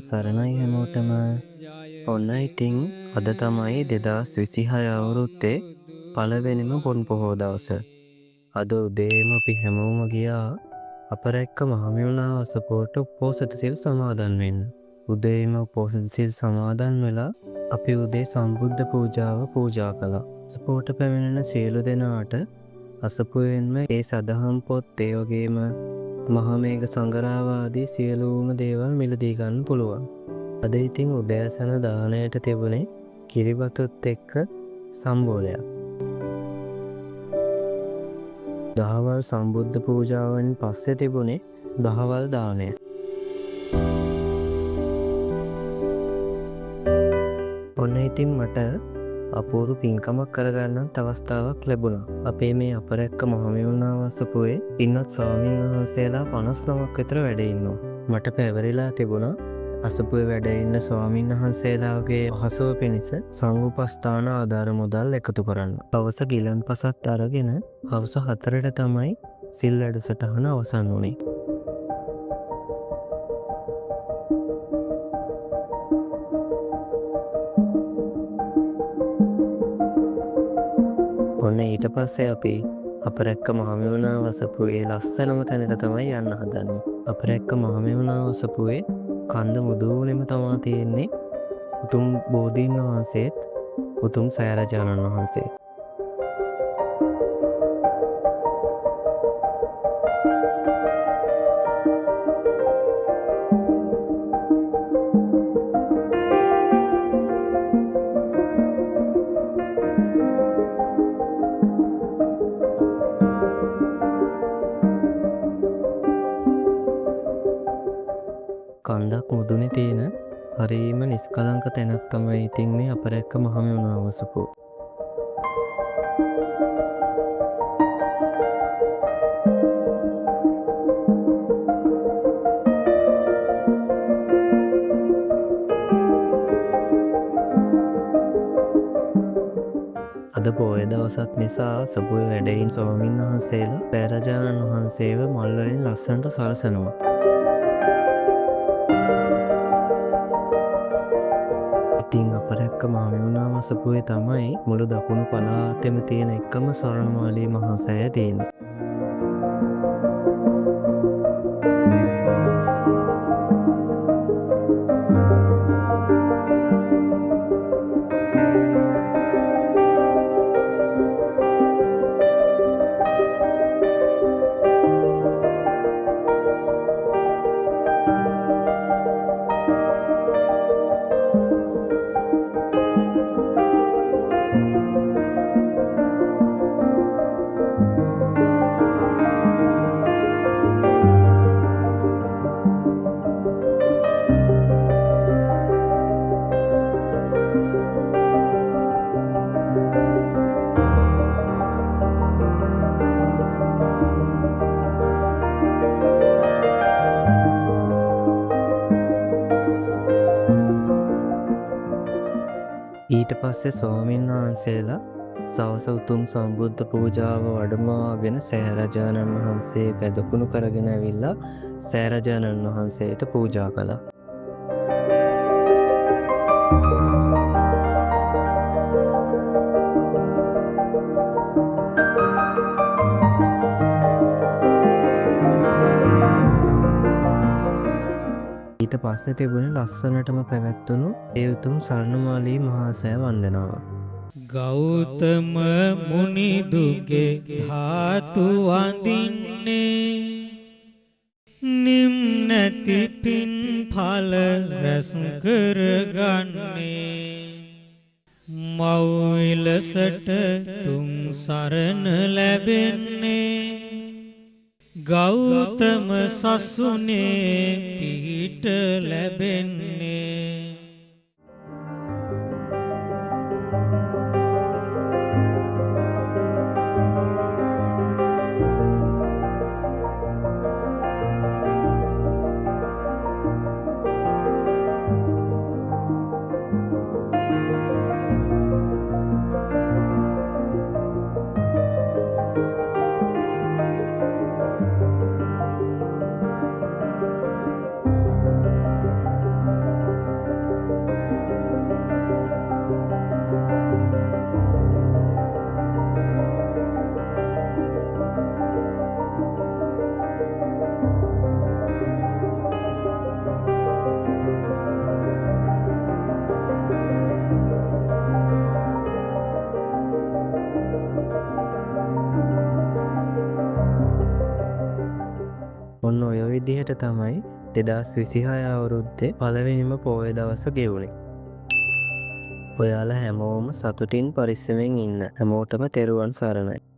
සරණයි හැමෝටම. ඔන්න ඉතින් අද තමයි 2026 අවුරුද්දේ පළවෙනිම පොන් පොහෝ දවස. අද උදේම අපි හැමෝම ගියා අපරැක්ක මහමෙවුනා අසපුවට උපෝසථ සිල් සමාදන් වෙන්න. උදේම උපෝසථ සිල් සමාදන් වෙලා අපි උදේ සම්බුද්ධ පූජාව පූජා කළා. අසපුවට පැමිණෙන සියලු දෙනාට අසපුවෙන්ම ඒ සදහම් පොත් ඒ වගේම මහමේඝ සංගරාව ආදී සියලුම දේවල් මිලදී ගන්න පුළුවන්. අද ඉතින් උදෑසන දාණයට තිබුණේ කිරිබතුත් එක්ක සම්බෝලයක්. දහවල් සම්බුද්ධ පූජාවෙන් පස්සේ තිබුණේ දහවල් දාණය. ඔන්න ඉතින් මට අපූරු පින්කමක් කරගන්නත් අවස්ථාවක් ලැබුණා. අපේ මේ අපරැක්ක මහමෙවුනා වසපුවේ ඉන්නත් ස්වාමීන් වහන්සේලා 59ක් විතර වැඩ ඉන්නවා. මට පැවරිලා තිබුණා අසපුවේ වැඩ ඉන්න ස්වාමීන් වහන්සේලාගේ පහසුව පිණිස සංඝුපස්ථාන ආධාර මුදල් එකතු කරන්න. හවස ගිලන්පසත් අරගෙන හවස 4ට තමයි සිල් වැඩසටහන අවසන් වුණේ. ඔන්න ඊට පස්සේ අපි අපරැක්ක මහමෙවුනා වසපුවේ ලස්සනම තැනට තමයි යන්න හදන්නේ. අපරැක්ක මහමෙවුනා වසපුවේ කන්ද මුදුනේම තමා තියෙන්නේ උතුම් බෝධීන් වහන්සේත් උතුම් සයරජාණන් වහන්සේ. කන්දක් මුදුනේ තියෙන හරිම නිස්කලංක තැනක් තමයි ඉතින් මේ අපරැක්ක මහමෙවුනා වසපුව. අද පොය දවසක් නිසා සපුවේ වැඩ ඉන්න ස්වාමීන් වහන්සේලා සයරජාණන් වහන්සේව මල් වලින් ලස්සනට සරසනවා. ඉතින් අපරැක්ක මහමෙවුනා වසපුවේ තමයි මුළු දකුණු පළාතෙම තියෙන එකම ස්වර්ණමාලී මහා සෑය තියෙන්නේ. ඊට පස්සේ ස්වාමීන් වහන්සේලා සවස උතුම් සම්බුද්ධ පූජාව වඩමාගෙන සයරජාණන් වහන්සේ පැදකුණු කරගෙන ඇවිල්ලා සයරජාණන් වහන්සේට පූජා කළා. ඊට පස්සේ තිබුණේ ලස්සනටම පැවැත්වුණු ඒ උතුම් ස්වර්ණමාලී මහා සෑ වන්දනාව. ගෞතම මුනිදුගේ ධාතු වඳින්නේ නිම් නැති පින් ඵල රැස් කරගන්නේ මෞවිලසට තුන් සරණ ලැබෙන්නේ ගෞතම සසුනේ පිහිට ලැබෙන්නේ. විදිහට තමයි 2026 අවුරුද්දේ පළවෙනිම පෝය දවස ගෙවුනේ. ඔයාලා හැමෝම සතුටින් පරිස්සමෙන් ඉන්න. හැමෝටම තෙරුවන් සරණයි.